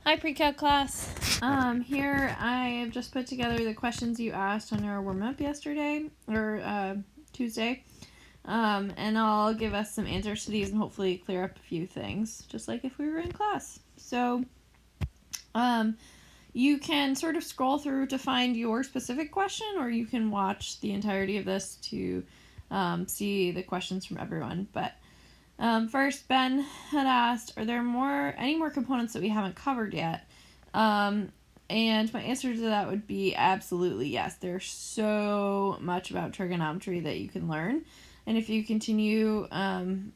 Hi, pre-calc class. Here I have just put together the questions you asked on our warm-up yesterday, or Tuesday, and I'll give us some answers to these and hopefully clear up a few things, just like if we were in class. So, you can sort of scroll through to find your specific question, or you can watch the entirety of this to see the questions from everyone, but first, Ben had asked, are there any more components that we haven't covered yet? And my answer to that would be absolutely yes. There's so much about trigonometry that you can learn. And if you continue and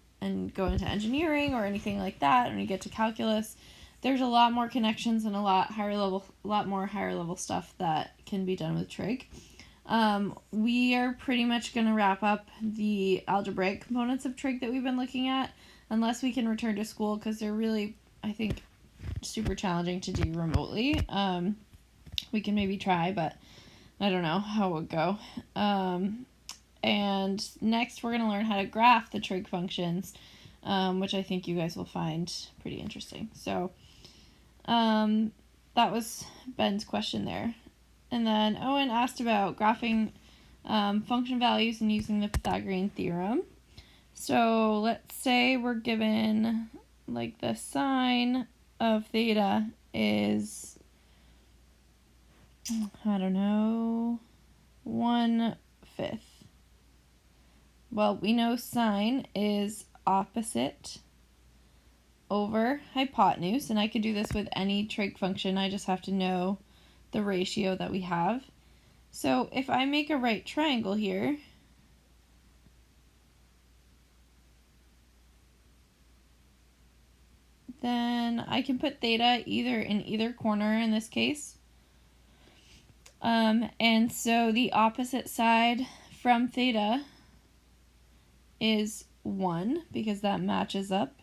go into engineering or anything like that, when you get to calculus, there's a lot more connections and a lot more higher level stuff that can be done with trig. We are pretty much going to wrap up the algebraic components of trig that we've been looking at, unless we can return to school, because they're really, I think, super challenging to do remotely. We can maybe try, but I don't know how it would go. And next we're going to learn how to graph the trig functions, which I think you guys will find pretty interesting. So that was Ben's question there. And then Owen asked about graphing function values and using the Pythagorean theorem. So let's say we're given, like, the sine of theta is, I don't know, 1/5. Well, we know sine is opposite over hypotenuse, and I could do this with any trig function. I just have to know the ratio that we have. So if I make a right triangle here, then I can put theta either in either corner in this case. And so the opposite side from theta is 1, because that matches up.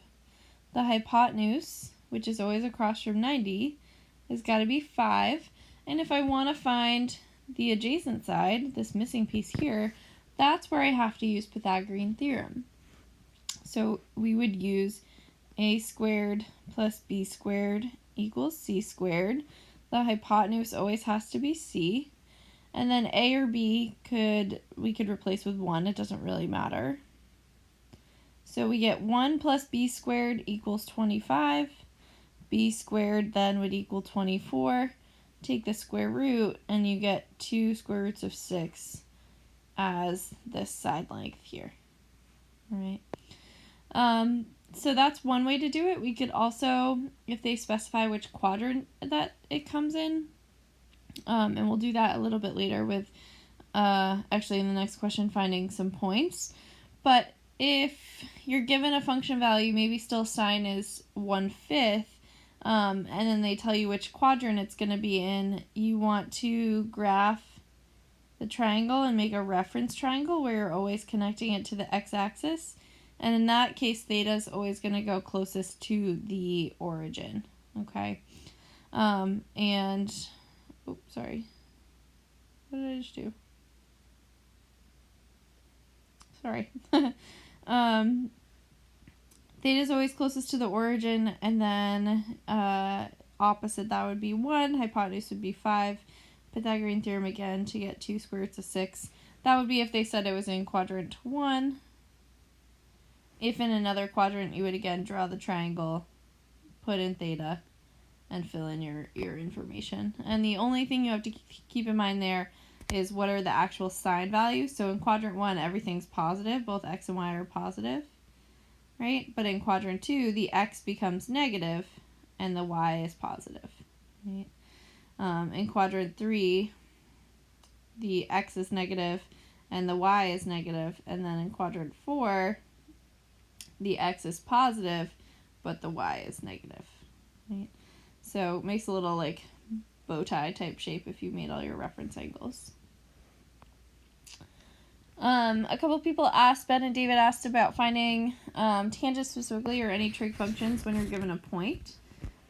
The hypotenuse, which is always across from 90, has got to be 5. And if I want to find the adjacent side, this missing piece here, that's where I have to use Pythagorean theorem. So we would use a squared plus b squared equals c squared. The hypotenuse always has to be c. And then a or b we could replace with 1. It doesn't really matter. So we get 1 plus b squared equals 25. B squared then would equal 24. Take the square root, and you get 2 square roots of 6 as this side length here. All right. So that's one way to do it. We could also, if they specify which quadrant that it comes in, and we'll do that a little bit later with, actually in the next question, finding some points. But if you're given a function value, maybe still sine is 1/5, and then they tell you which quadrant it's going to be in, you want to graph the triangle and make a reference triangle where you're always connecting it to the x-axis. And in that case, theta is always going to go closest to the origin, okay? And, oops, sorry. What did I just do? Sorry. Theta is always closest to the origin, and then opposite that would be 1, hypotenuse would be 5. Pythagorean theorem again to get 2 square roots of 6. That would be if they said it was in quadrant 1. If in another quadrant, you would again draw the triangle, put in theta, and fill in your information. And the only thing you have to keep in mind there is what are the actual sine values. So in quadrant 1, everything's positive. Both x and y are positive, right? But in quadrant 2, the x becomes negative, and the y is positive, right? In quadrant 3, the x is negative, and the y is negative. And then in quadrant 4, the x is positive, but the y is negative, right? So it makes a little, like, bow tie type shape if you made all your reference angles. A couple people asked, Ben and David asked about finding tangents specifically or any trig functions when you're given a point.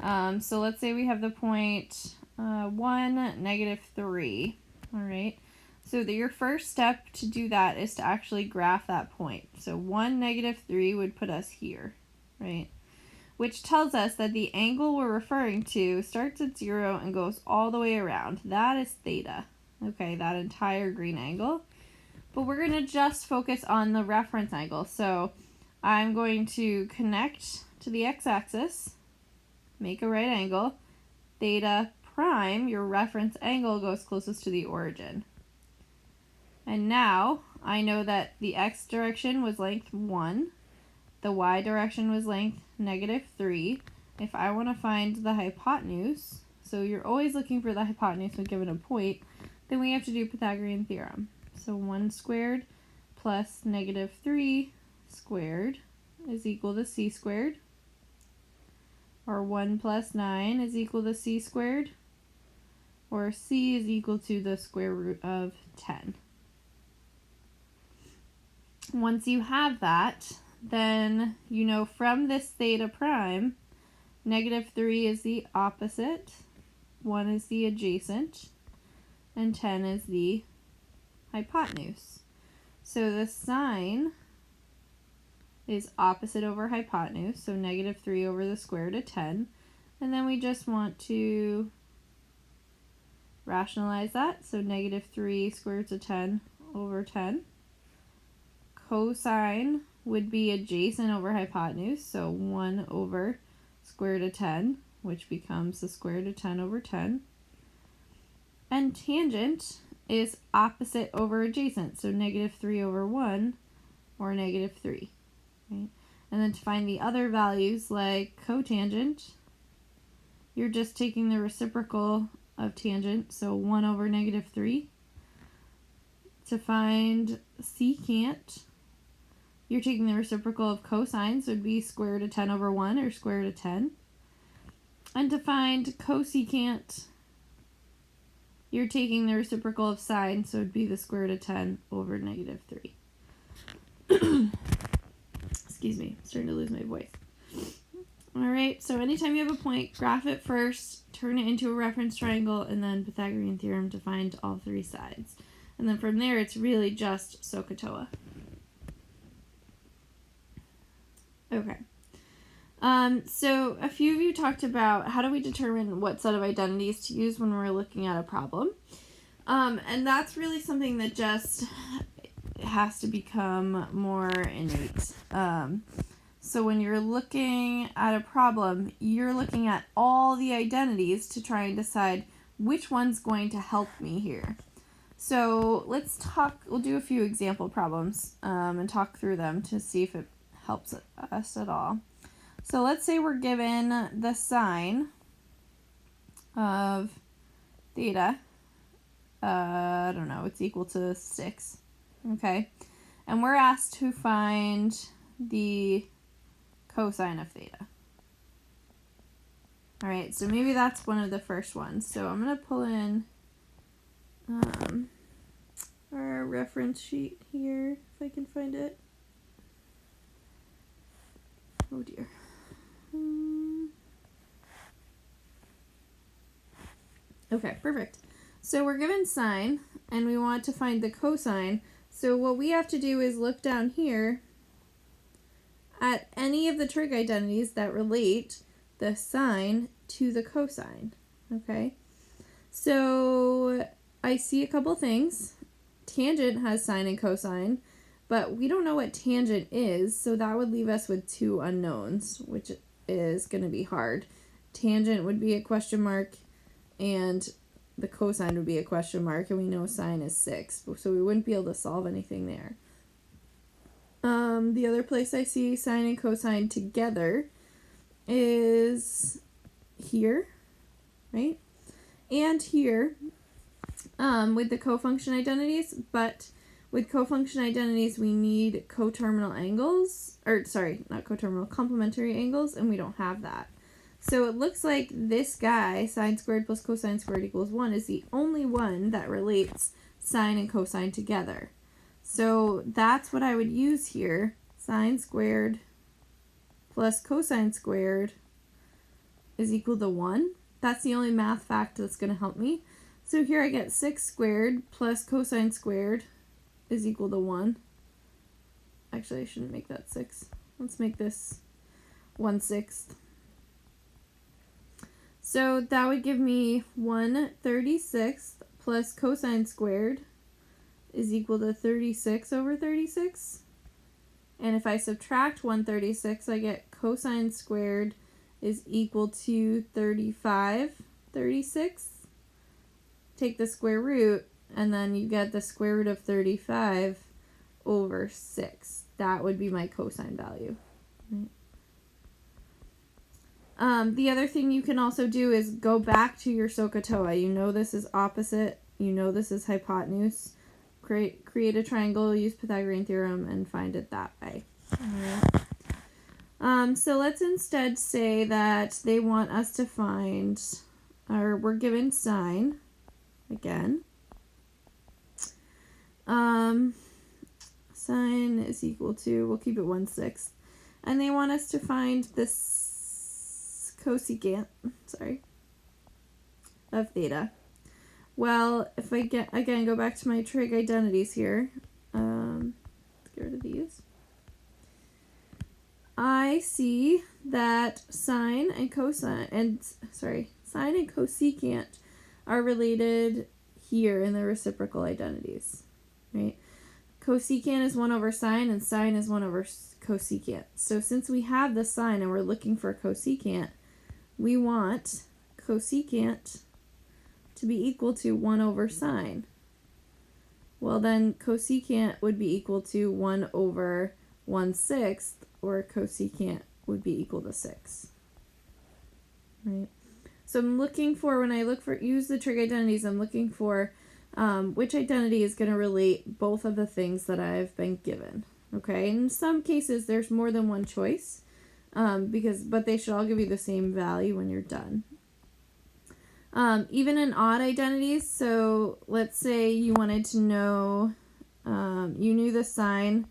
So let's say we have the point 1, -3, all right? So your first step to do that is to actually graph that point. So 1, -3 would put us here, right? which tells us that the angle we're referring to starts at 0 and goes all the way around. That is theta. Okay, that entire green angle. But we're going to just focus on the reference angle. So I'm going to connect to the x-axis, make a right angle. Theta prime, your reference angle, goes closest to the origin. And now I know that the x direction was length 1. The y direction was length -3. If I want to find the hypotenuse, so you're always looking for the hypotenuse when given a point, then we have to do Pythagorean theorem. So 1 squared plus -3 squared is equal to c squared. Or 1 plus 9 is equal to c squared. Or c is equal to the square root of 10. Once you have that, then you know from this theta prime, -3 is the opposite, 1 is the adjacent, and 10 is the hypotenuse. So the sine is opposite over hypotenuse, so -3 over the square root of 10. And then we just want to rationalize that, so -3 square root of 10 over 10. Cosine would be adjacent over hypotenuse, so 1 over square root of 10, which becomes the square root of 10 over 10. And tangent is opposite over adjacent, so -3 over 1, or -3. Right? And then to find the other values, like cotangent, you're just taking the reciprocal of tangent, so 1 over -3. To find secant, you're taking the reciprocal of cosine, so it would be square root of 10 over 1, or square root of 10. And to find cosecant, you're taking the reciprocal of sine, so it would be the square root of 10 over -3. Excuse me, I'm starting to lose my voice. Alright, so anytime you have a point, graph it first, turn it into a reference triangle, and then Pythagorean theorem to find all 3 sides. And then from there, it's really just SOHCAHTOA. Okay. So a few of you talked about how do we determine what set of identities to use when we're looking at a problem. And that's really something that just has to become more innate. So when you're looking at a problem, you're looking at all the identities to try and decide which one's going to help me here. So we'll do a few example problems and talk through them to see if it helps us at all. So let's say we're given the sine of theta, I don't know, it's equal to 6, okay? And we're asked to find the cosine of theta. Alright, so maybe that's one of the first ones. So I'm going to pull in our reference sheet here, if I can find it. Oh dear. Okay, perfect. So we're given sine, and we want to find the cosine. So what we have to do is look down here at any of the trig identities that relate the sine to the cosine. Okay? So I see a couple things. Tangent has sine and cosine, but we don't know what tangent is, so that would leave us with 2 unknowns, which is going to be hard. Tangent would be a question mark, and the cosine would be a question mark, and we know sine is 6, so we wouldn't be able to solve anything there. The other place I see sine and cosine together is here, right? And here, with the cofunction identities, but with cofunction identities, we need coterminal angles, not coterminal, complementary angles, and we don't have that. So it looks like this guy, sine squared plus cosine squared equals 1, is the only one that relates sine and cosine together. So that's what I would use here. Sine squared plus cosine squared is equal to 1. That's the only math fact that's going to help me. So here I get 6 squared plus cosine squared is equal to 1. Actually, I shouldn't make that 6. Let's make this 1/6. So that would give me 1/36 plus cosine squared is equal to 36 over 36. And if I subtract 1/36, I get cosine squared is equal to 35/36. Take the square root, and then you get the square root of 35 over 6. That would be my cosine value. The other thing you can also do is go back to your SOHCAHTOA. You know this is opposite. You know this is hypotenuse. Create a triangle, use Pythagorean theorem, and find it that way. Alright. So let's instead say that they want us to find, or we're given sine, again. Sine is equal to, we'll keep it 1/6. And they want us to find this cosecant, of theta. Well, if I go back to my trig identities here, let's get rid of these. I see that sine and cosecant are related here in the reciprocal identities, right? Cosecant is 1 over sine, and sine is 1 over cosecant. So since we have the sine and we're looking for cosecant, we want cosecant to be equal to 1 over sine. Well, then cosecant would be equal to 1 over 1/6, or cosecant would be equal to 6. Right? So I'm looking for, when I use the trig identities, I'm looking for which identity is going to relate both of the things that I've been given. Okay, in some cases there's more than one choice, but they should all give you the same value when you're done. Even in odd identities, so let's say you wanted to know, you knew the sine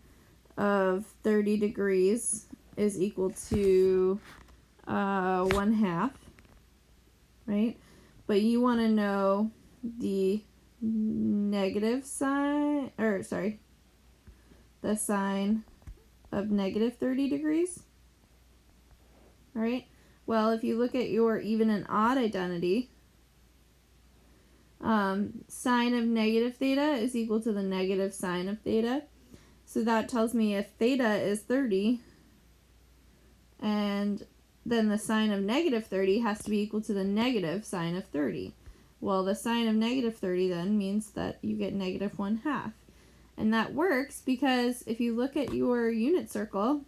of 30 degrees is equal to 1/2, right? But you want to know the negative sine, the sine of negative 30 degrees, right? Well, if you look at your even and odd identity, sine of negative theta is equal to the negative sine of theta. So that tells me if theta is 30, and then the sine of negative 30 has to be equal to the negative sine of 30. Well, the sine of negative 30 then means that you get negative 1/2. And that works because if you look at your unit circle,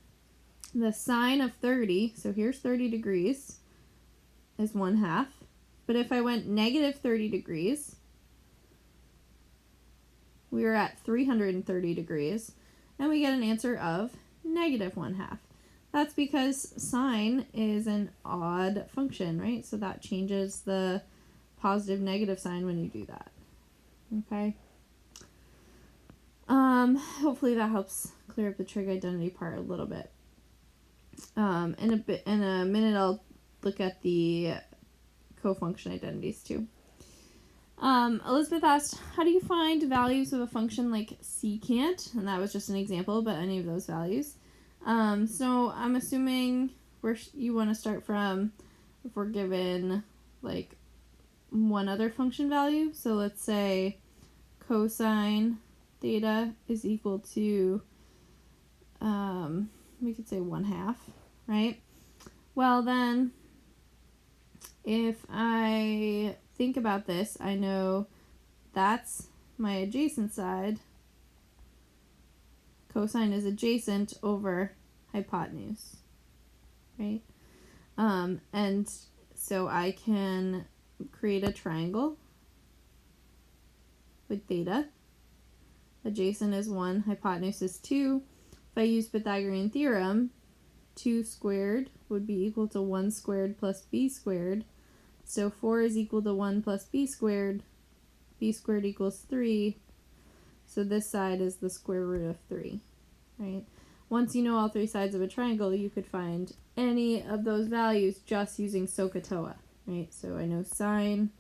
the sine of 30, so here's 30 degrees, is 1/2. But if I went negative 30 degrees, we are at 330 degrees, and we get an answer of negative 1/2. That's because sine is an odd function, right? So that changes the positive negative sign when you do that. Okay. Hopefully that helps clear up the trig identity part a little bit. In a minute I'll look at the cofunction identities too. Elizabeth asked, how do you find values of a function like secant? And that was just an example, but any of those values. So I'm assuming you want to start from, if we're given like one other function value. So let's say cosine theta is equal to, we could say 1/2, right? Well then, if I think about this, I know that's my adjacent side. Cosine is adjacent over hypotenuse, right? And so I can create a triangle with theta. Adjacent is 1, hypotenuse is 2. If I use Pythagorean theorem, 2 squared would be equal to 1 squared plus b squared. So 4 is equal to 1 plus b squared equals 3. So this side is the square root of 3, right? Once you know all three sides of a triangle, you could find any of those values just using SOHCAHTOA, right? So I know sine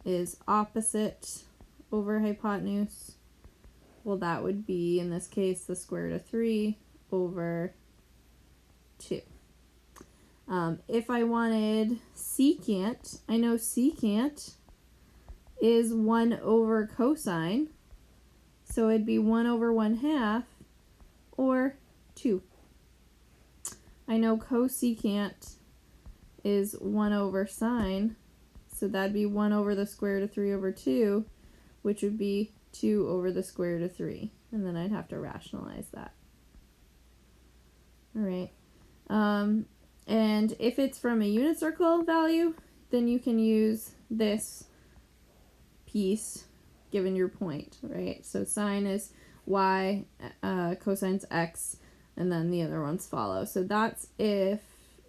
is opposite over hypotenuse. Well, that would be, in this case, the square root of 3 over 2. If I wanted secant, I know secant is 1 over cosine, so it'd be 1 over 1/2 or 2. I know cosecant is 1 over sine, so that'd be 1 over the square root of 3 over 2, which would be 2 over the square root of 3. And then I'd have to rationalize that. All right. And if it's from a unit circle value, then you can use this piece given your point, right? So sine is y, cosine's x, and then the other ones follow. So that's if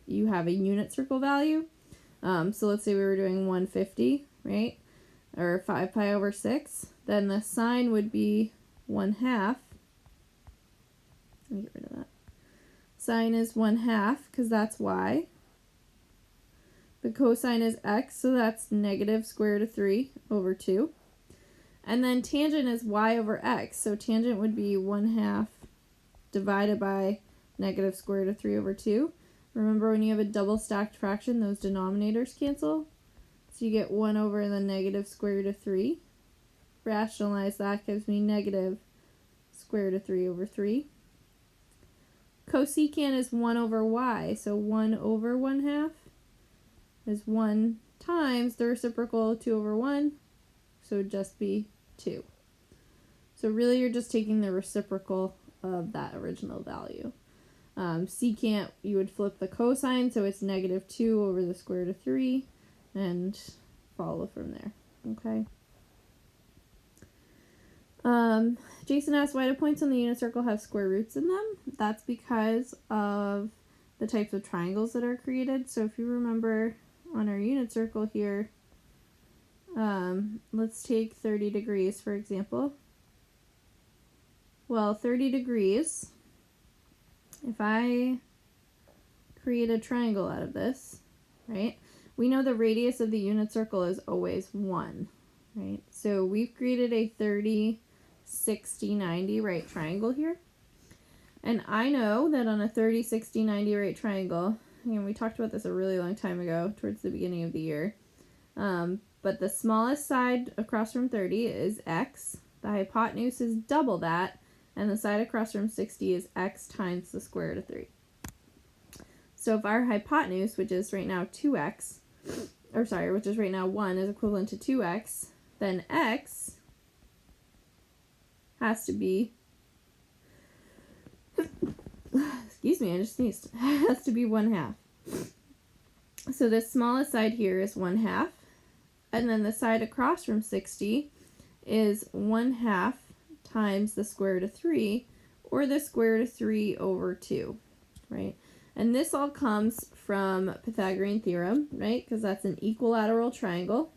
you have a unit circle value. So let's say we were doing 150, right? Or 5 pi over 6. Then the sine would be 1/2. Let me get rid of that. Sine is 1/2 because that's y. The cosine is x, so that's negative square root of 3 over 2. And then tangent is y over x, so tangent would be 1/2 divided by negative square root of 3 over 2. Remember, when you have a double stacked fraction, those denominators cancel. So you get 1 over the negative square root of 3. Rationalize that, gives me negative square root of 3 over 3. Cosecant is 1 over y, so 1 over 1/2 is 1 times the reciprocal 2 over 1, so it would just be 2. So really you're just taking the reciprocal of that original value. Secant, you would flip the cosine, so it's negative 2 over the square root of 3, and follow from there, okay? Jason asked, why do points on the unit circle have square roots in them? That's because of the types of triangles that are created. So if you remember on our unit circle here, let's take 30 degrees, for example. Well, 30 degrees, if I create a triangle out of this, right, we know the radius of the unit circle is always 1, right? So we've created a 30, 60, 90 right triangle here. And I know that on a 30, 60, 90 right triangle, and we talked about this a really long time ago, towards the beginning of the year, but the smallest side across from 30 is x, the hypotenuse is double that, and the side across from 60 is x times the square root of 3. So if our hypotenuse, which is right now 2x, which is right now 1, is equivalent to 2x, then x has to be, excuse me, I just sneezed, has to be 1/2. So the smallest side here is 1/2, and then the side across from 60 is 1/2 times the square root of 3, or the square root of 3 over 2, right? And this all comes from Pythagorean theorem, right? Because that's an equilateral triangle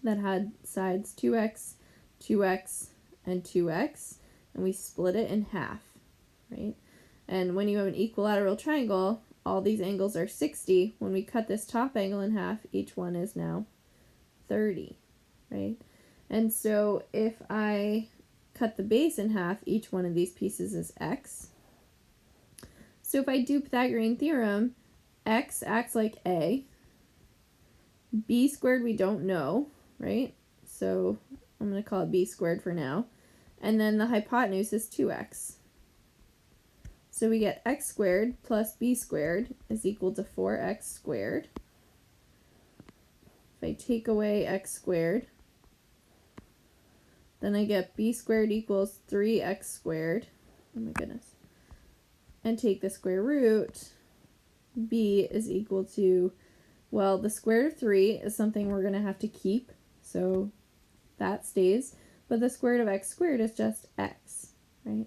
that had sides 2x, 2x, and 2x, and we split it in half, right? And when you have an equilateral triangle, all these angles are 60. When we cut this top angle in half, each one is now 30, right? And so if I cut the base in half, each one of these pieces is x. So if I do Pythagorean theorem, x acts like a, b squared we don't know, right? So I'm going to call it b squared for now. And then the hypotenuse is 2x. So we get x squared plus b squared is equal to 4x squared. If I take away x squared, then I get b squared equals 3x squared. Oh my goodness. And take the square root, b is equal to, well, the square root of 3 is something we're going to have to keep, so that stays. But the square root of x squared is just x, right?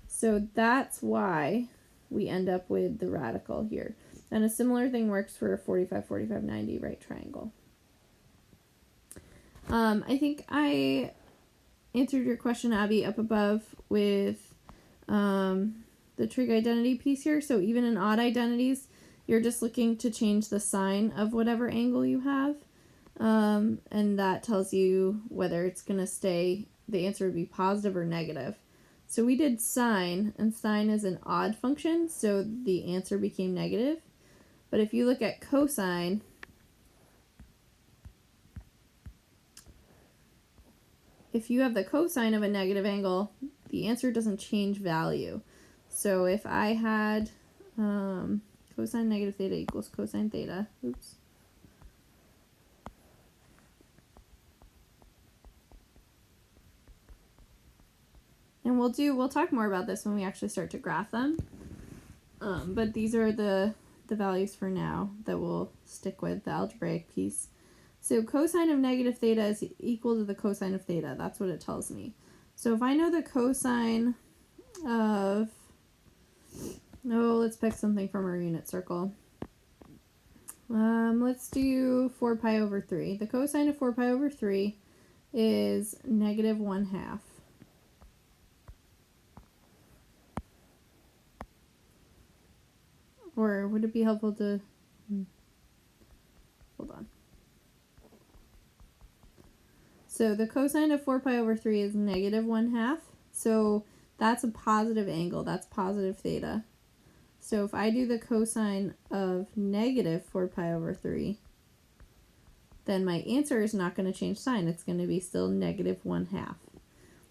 So that's why we end up with the radical here. And a similar thing works for a 45, 45, 90 right triangle. I think I answered your question, Abby, up above with the trig identity piece here. So even in odd identities, you're just looking to change the sign of whatever angle you have. And that tells you whether it's going to stay, the answer would be positive or negative. So we did sine, and sine is an odd function, so the answer became negative. But if you look at cosine, if you have the cosine of a negative angle, the answer doesn't change value. So if I had cosine negative theta equals cosine theta, oops. And we'll talk more about this when we actually start to graph them. But these are the values for now that we'll stick with, the algebraic piece. So cosine of negative theta is equal to the cosine of theta. That's what it tells me. So if I know the cosine of, let's pick something from our unit circle. Let's do 4 pi over 3. The cosine of 4 pi over 3 is negative 1/2. Or would it be helpful to, hold on. So the cosine of 4 pi over 3 is negative 1/2. So that's a positive angle. That's positive theta. So if I do the cosine of negative 4 pi over 3, then my answer is not going to change sign. It's going to be still negative 1/2.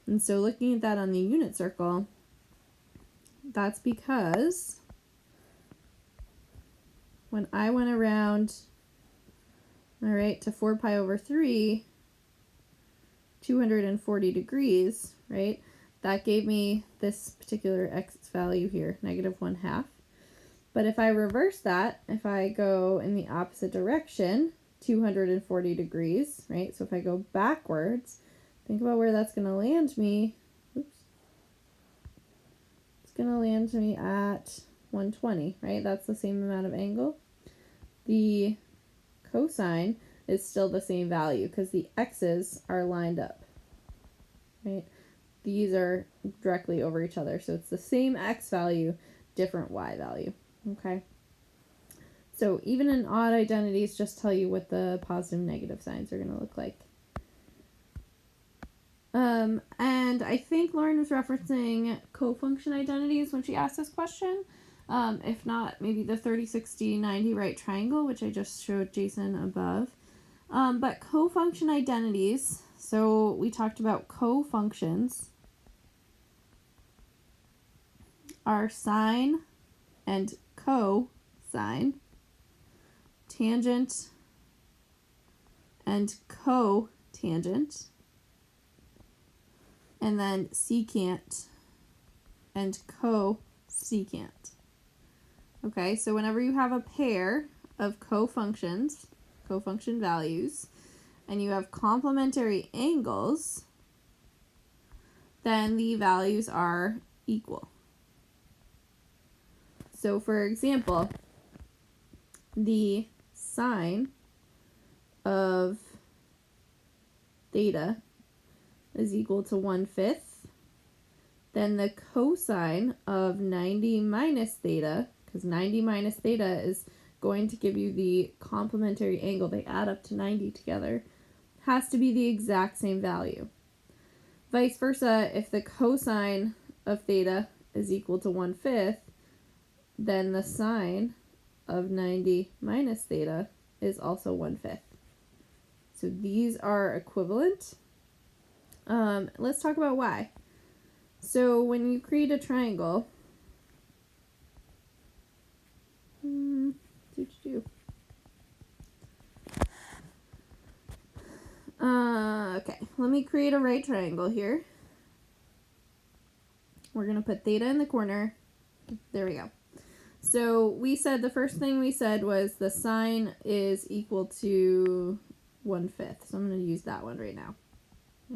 And so looking at that on the unit circle, that's because when I went around, all right, to 4 pi over 3, 240 degrees, right, that gave me this particular x value here, negative 1/2. But if I reverse that, if I go in the opposite direction, 240 degrees, right, so if I go backwards, think about where that's going to land me. Oops. It's going to land me at 120, right? That's the same amount of angle. The cosine is still the same value because the x's are lined up, right? These are directly over each other, so it's the same x value, different y value, okay? So even in odd identities, just tell you what the positive and negative signs are going to look like. And I think Lauren was referencing cofunction identities when she asked this question. If not, maybe the 30, 60, 90 right triangle, which I just showed Jason above. But cofunction identities, so we talked about cofunctions, are sine and cosine, tangent and cotangent, and then secant and cosecant. Okay, so whenever you have a pair of cofunctions, cofunction values, and you have complementary angles, then the values are equal. So for example, the sine of theta is equal to 1/5. Then the cosine of 90 minus theta, because 90 minus theta is going to give you the complementary angle, they add up to 90 together, has to be the exact same value. Vice versa, if the cosine of theta is equal to 1/5, then the sine of 90 minus theta is also 1/5. So these are equivalent. Let's talk about why. So when you create a triangle, okay, let me create a right triangle here. We're going to put theta in the corner. There we go. So we said, the first thing we said was the sine is equal to 1/5. So I'm going to use that one right now.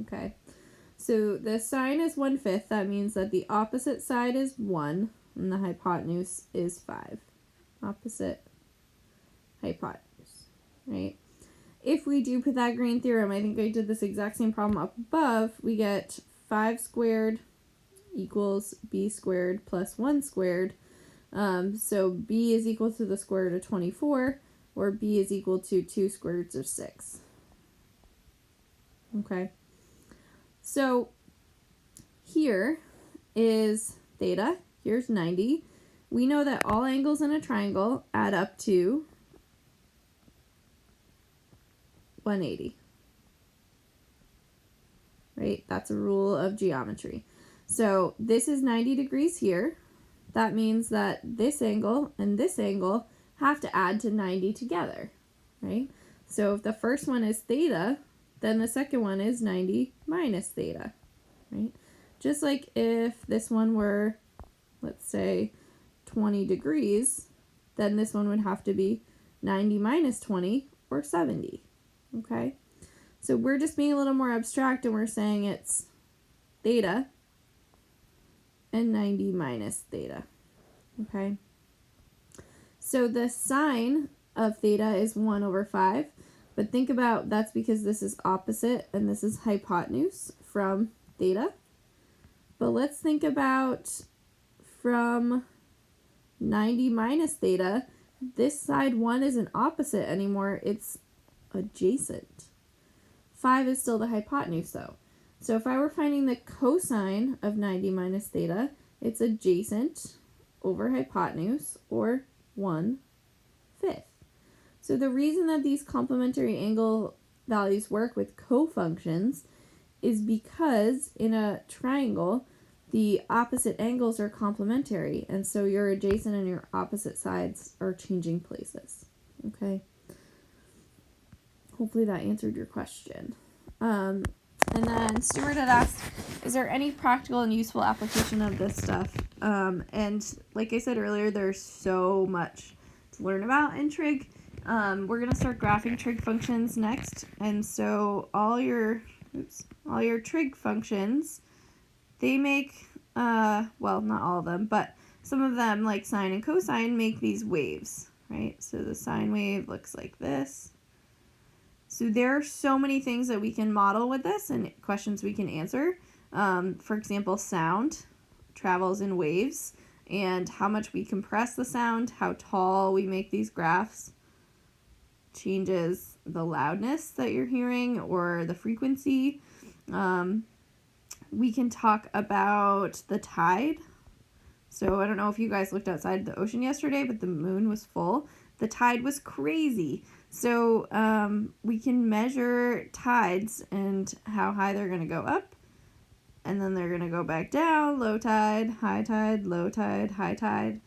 Okay. So the sine is 1/5. That means that the opposite side is 1 and the hypotenuse is 5. Opposite hypotenuse, right? If we do Pythagorean theorem, I think I did this exact same problem up above, we get 5 squared equals b squared plus 1 squared. So b is equal to the square root of 24, or b is equal to 2 square roots of 6. Okay. So here is theta, here's 90, we know that all angles in a triangle add up to 180. Right? That's a rule of geometry. So this is 90 degrees here. That means that this angle and this angle have to add to 90 together, right? So if the first one is theta, then the second one is 90 minus theta, right? Just like if this one were, let's say, 20 degrees, then this one would have to be 90 minus 20, or 70, okay? So we're just being a little more abstract, and we're saying it's theta and 90 minus theta, okay? So the sine of theta is 1 over 5, but think about that's because this is opposite and this is hypotenuse from theta. But let's think about from 90 minus theta, this side 1 isn't opposite anymore, it's adjacent. 5 is still the hypotenuse though. So if I were finding the cosine of 90 minus theta, it's adjacent over hypotenuse, or 1/5. So the reason that these complementary angle values work with cofunctions is because in a triangle, the opposite angles are complementary, and so your adjacent and your opposite sides are changing places. Okay? Hopefully that answered your question. And then Stuart had asked, is there any practical and useful application of this stuff? And like I said earlier, there's so much to learn about in trig. We're going to start graphing trig functions next. And so all your trig functions, they make, well, not all of them, but some of them, like sine and cosine, make these waves, right? So the sine wave looks like this. So there are so many things that we can model with this and questions we can answer. For example, sound travels in waves, and how much we compress the sound, how tall we make these graphs, changes the loudness that you're hearing or the frequency. We can talk about the tide. So I don't know if you guys looked outside the ocean yesterday, but the moon was full. The tide was crazy. So we can measure tides and how high they're going to go up, and then they're going to go back down, low tide, low tide, high tide.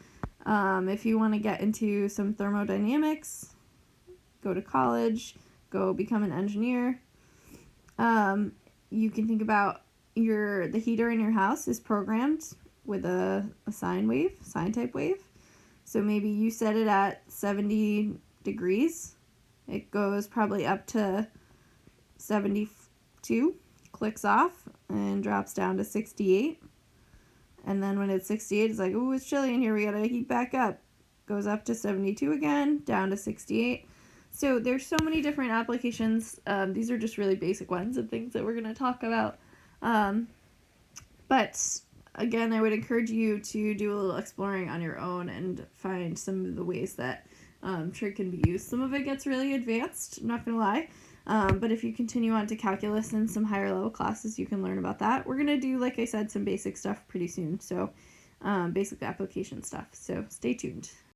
If you want to get into some thermodynamics, go to college, go become an engineer. You can think about the heater in your house is programmed with a sine type wave. So maybe you set it at 70 degrees. It goes probably up to 72, clicks off, and drops down to 68. And then when it's 68, it's like, ooh, it's chilly in here, we gotta heat back up. Goes up to 72 again, down to 68. So there's so many different applications. These are just really basic ones of things that we're gonna talk about. But again, I would encourage you to do a little exploring on your own and find some of the ways that trig can be used. Some of it gets really advanced, I'm not going to lie. But if you continue on to calculus and some higher level classes, you can learn about that. We're going to do, like I said, some basic stuff pretty soon. So basic application stuff. So stay tuned.